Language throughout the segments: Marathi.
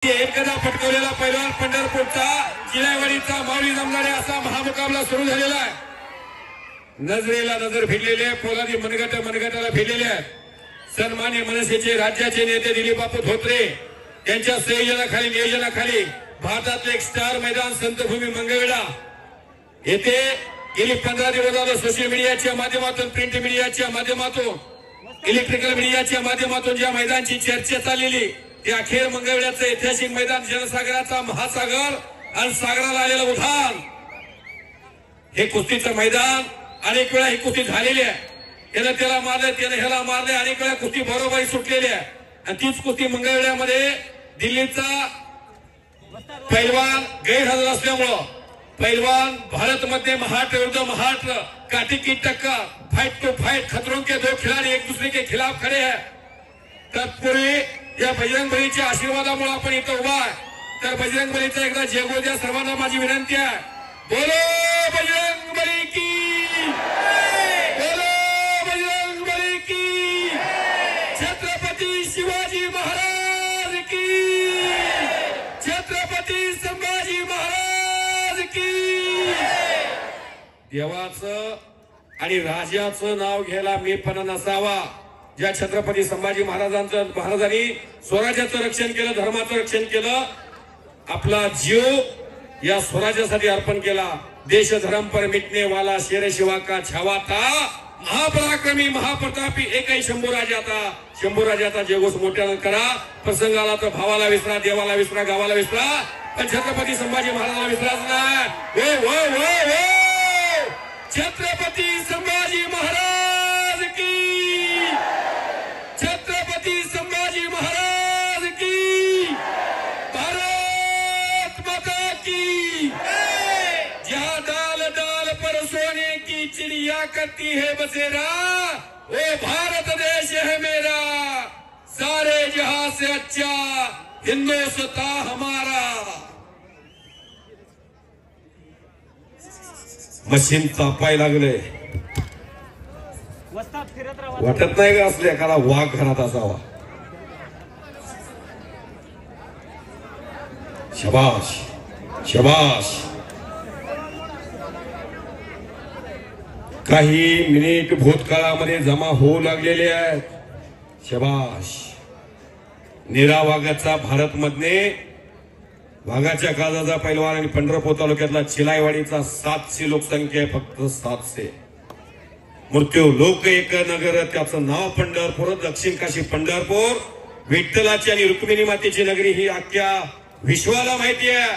एकदा फटकवलेला पैलवान पंढरपूरचा चिलाईवाडीचा माऊली जमणारे असा महामुकाबला सुरू झालेला आहे। नजरेला नजर भिडलेले पोलादी मनगटाला भिडलेले आहे। सन्मान्य मनसेचे राज्याचे नेते दिलीप बापू धोत्रे यांच्या संयोजनाखाली नियोजनाखाली भारतातले एक स्टार मैदान संतभूमी मंगळवेढा येथे गेली 15 दिवस झाले सोशल मीडियाच्या माध्यमातून प्रिंट मीडियाच्या माध्यमातून इलेक्ट्रिकल मीडियाच्या माध्यमातून ज्या मैदानाची चर्चा चाललेली ते अखेर मंगळवेढ्याचं ऐतिहासिक मैदान जनसागराचा महासागर आणि सागराला आलेलं उधाण हे कुस्तीचं मैदान अनेक वेळा ही कुस्ती झालेली आहे। त्यानं त्याला मारले त्यानं ह्याला मारले अनेक वेळा कुस्ती बरोबरी सुटलेली आहे आणि तीच कुस्ती मंगळवेढ्यामध्ये दिल्लीचा पैलवान गैरहजर असल्यामुळं पैलवान भारत मध्ये महाराष्ट्र विरुद्ध महाराष्ट्र काटी की टक्कर फाइट टू फाइट खतरों के दो खिलाड़ी एक दूसरे के खिलाफ खड़े हैं। तत्पूर्वी या बजरंग बलीच्या आशीर्वादामुळे आपण इथं उभा आहे तर बजरंग बलीचा एकदा जय द्या सर्वांना माझी विनंती आहे। बोलो बजरंग बली की, बोलो बजरंग बली की, छत्रपती शिवाजी महाराज की, छत्रपती संभाजी महाराज की। देवाचं आणि राजाचं नाव घ्यायला मीपणा नसावा। ज्या छत्रपती संभाजी महाराजांनी स्वराज्याचं रक्षण केलं, धर्माचं रक्षण केलं, आपला जीव या स्वराज्यासाठी अर्पण केला। देश धर्म पर मिटने वाला शेर शिवा का छावा था, महापराक्रमी महाप्रतापी एकही शंभूराजा था। शंभूराजाचा जयघोष मोठ्यानं करा। प्रसंगाला तर भावाला विसरा, देवाला विसरा, गावाला विसरा, पण छत्रपती संभाजी महाराजांना विसराच नाही। वो वो वो वो छत्रपती संभाजी महाराज की, छत्रपती संभाजी महाराज की, भारत माता की। जहाँ डाल डाल पर सोने की चिड़िया करती है बसेरा, वो भारत देश है मेरा, सारे जहां से अच्छा हिंदुस्तान हमारा। मशीन तापाय लागले, वाटत नाही का असले एखादा वाघ घरात असावा। शबाश शबाश। काही मिनिट भूतकाळामध्ये जमा होऊ लागलेले आहेत। शबाश। नीरा वाघाचा भारत मधने वाघाच्या काळजाचा पैलवान आणि पंढरपूर तालुक्यातला चिलाईवाडीचा 700 लोकसंख्या आहे, फक्त 700। मृत्यू लोक एक नगर, त्याचं नाव पंढरपूर, दक्षिण काशी पंढरपूर, विठ्ठलाची आणि रुक्मिणी मातेची नगरी ही अख्ख्या विश्वाला माहिती आहे।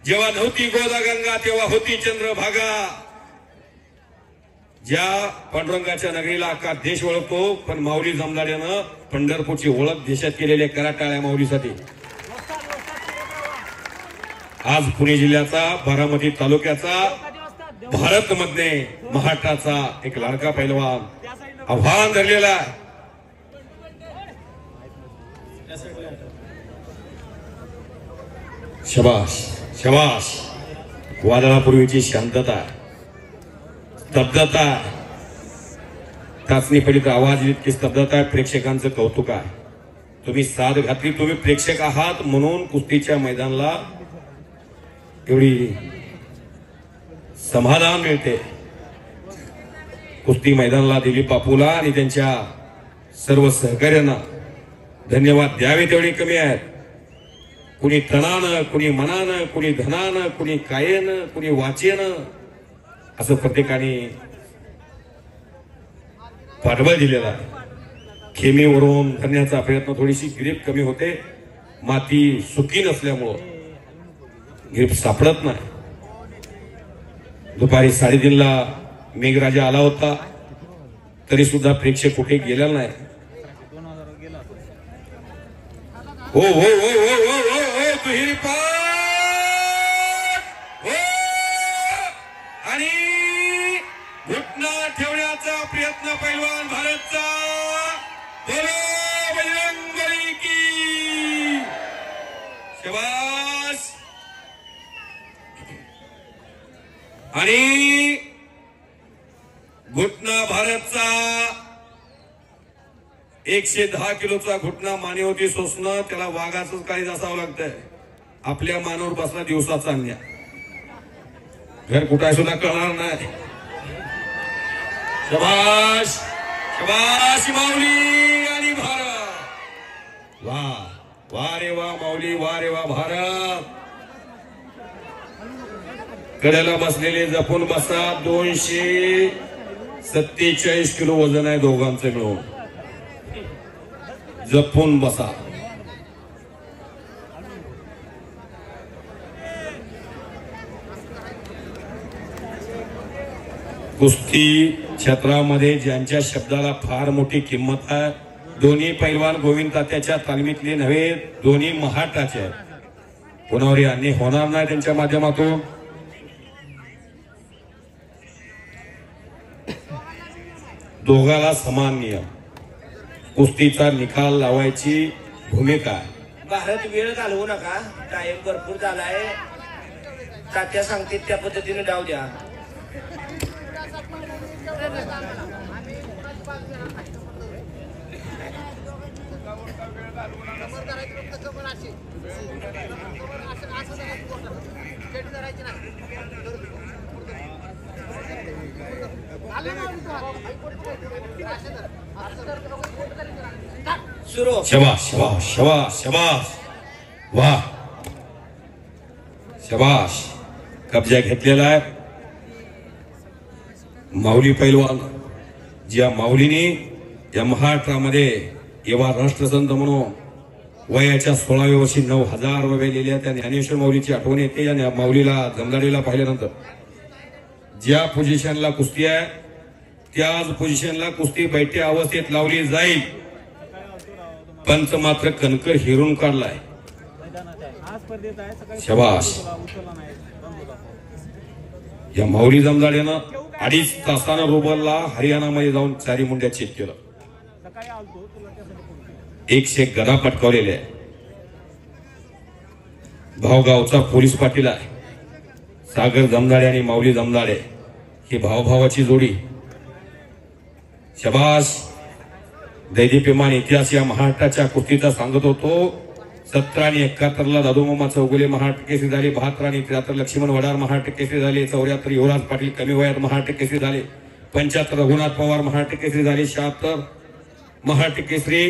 जेव्हा नव्हती गोदा गंगा तेव्हा होती चंद्रभागा। ज्या पांडुरंगाच्या नगरीला अख्खा देश ओळखतो, पण माऊली जमदाड्यानं पंढरपूरची ओळख देशात केलेली आहे कराटाळ्या माऊलीसाठी। आज पुणे जिल्ह्याचा बारामती तालुक्याचा भारत मध्ये महाराष्ट्राचा एक लाडका पैलवान आव्हान धरलेला। शबाश शबाश। वादळापूर्वीची शांतता, स्तब्धता, टाचणी पडली तर आवाज इतकी स्तब्धता आहे, प्रेक्षकांचं कौतुक आहे। तुम्ही साथ घातली, तुम्ही प्रेक्षक आहात म्हणून कुस्तीच्या मैदानाला एवढी समाधान मिळते। कुस्ती मैदानाला दिलीप बापूला आणि त्यांच्या सर्व सहकार्यांना धन्यवाद द्यावे तेवढे कमी आहेत। कुणी तनानं, कुणी मनानं, कुणी धनानं, कुणी कायेनं, कुणी वाचेनं, असं प्रत्येकाने पाठबळ दिलेला आहे। खेमीवरून करण्याचा प्रयत्न, थोडीशी ग्रीप कमी होते, माती सुकी नसल्यामुळं ग्रीप सापडत नाही। दुपारी 3:30ला मेघराजा आला होता, तरी सुद्धा प्रेक्षक कुठे गेलेला नाही। हो हो हो हो हो हो हो दुहेरी पाठ हो, आणि घुटना ठेवण्याचा प्रयत्न पैलवान भारतचा। बोलो बजरंग बली की, शबाश। आणि घुटना भारतचा 110 किलोचा घुटना मानेवरती सोसणं त्याला वाघाचंच काळीज असावं लागतंय. आपल्या मानावर बसला दिवसाचा अन्याय. घर कुठे सुद्धा कळणार नाही. शबाश शबाश माऊली आणि भारत. वा वा रे वा माऊली, वा रे वा भारत. कड्याला बसलेले जपून बसा. 247 किलो वजन आहे दोघांचं मिळून. जपून बसा. कुस्ती क्षेत्रामध्ये ज्यांच्या शब्दाला फार मोठी किंमत आहे, दोन्ही पैलवान गोविंद तात्याच्या तालमीतले नव्हे, दोन्ही महाटाचे आहेत. कोणावरही अन्याय होणार नाही त्यांच्या माध्यमातून. दोघाला समान नियम. कुस्तीचा निकाल लावायची भूमिका. भारत वेळ घालवू नका, टाइम भरपूर झालाय. तात्या सांगते त्या पद्धतीने डाव द्या. सुरू. शबाश शबाश शबाश शबाश. वाह शबाश. कब्जा घेतलेला आहे माऊली पैलवान. ज्या माऊलीने या महाराष्ट्रामध्ये एव्हा राष्ट्रसंत म्हणून वयाच्या 16व्या वर्षी 9,000 रुपये लिहिल्या. त्या ज्ञानेश्वर माऊलीची आठवण येते. या माऊलीला जमदाडीला पाहिल्यानंतर ज्या पोझिशनला कुस्ती आहे त्याच पोझिशनला कुस्ती बैठ्या अवस्थेत लावली जाईल. पंच मात्र कणकर हिरून काढलाय. शबाश. या माऊली जमदाड्यानं 2.5 तासानं रोबलला हरियाणामध्ये जाऊन 4 मुंड्या चेक केलं. 100 गदा पटकावलेले आहे. भावगावचा पोलीस पाटील आहे. सागर जमदाडे आणि माऊली जमदाडे ही भावभावाची जोडी. शबाश. दैदीप्यमान इतिहास या महाराष्ट्राच्या कुस्तीचा सांगत होतो. 17 आणि 71 दादूमामा चौगुले महाराष्ट्र केसरी झाले. 72 आणि 73 लक्ष्मण वडार महाराष्ट्र केसरी झाले. 74 युवराज पाटील कमी वयात महाराष्ट्र केसरी झाले. 75 रघुनाथ पवार महाराष्ट्र केसरी झाले. 76 महाराष्ट्र केसरी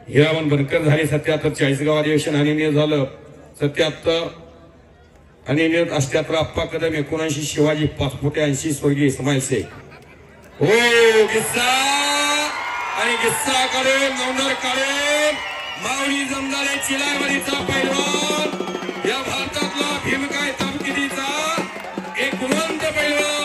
हिरामन बनकर झाले. 77 चाळीसगाव अधिवेशन अनिर्णय झालं. 77 अनिर्णय. 78 अप्पा कदम. 79 शिवाजी पाचपुटे. 80 स्वर्गीय इस्माईल शेख. हो किस्सा आणि किस्सा काढून नवनर काढून माऊली जमदाडे चिलावडीचा पैलवान, या भारतातला भीमकाय तामकिरीचा एक गुणवंत पैलवान.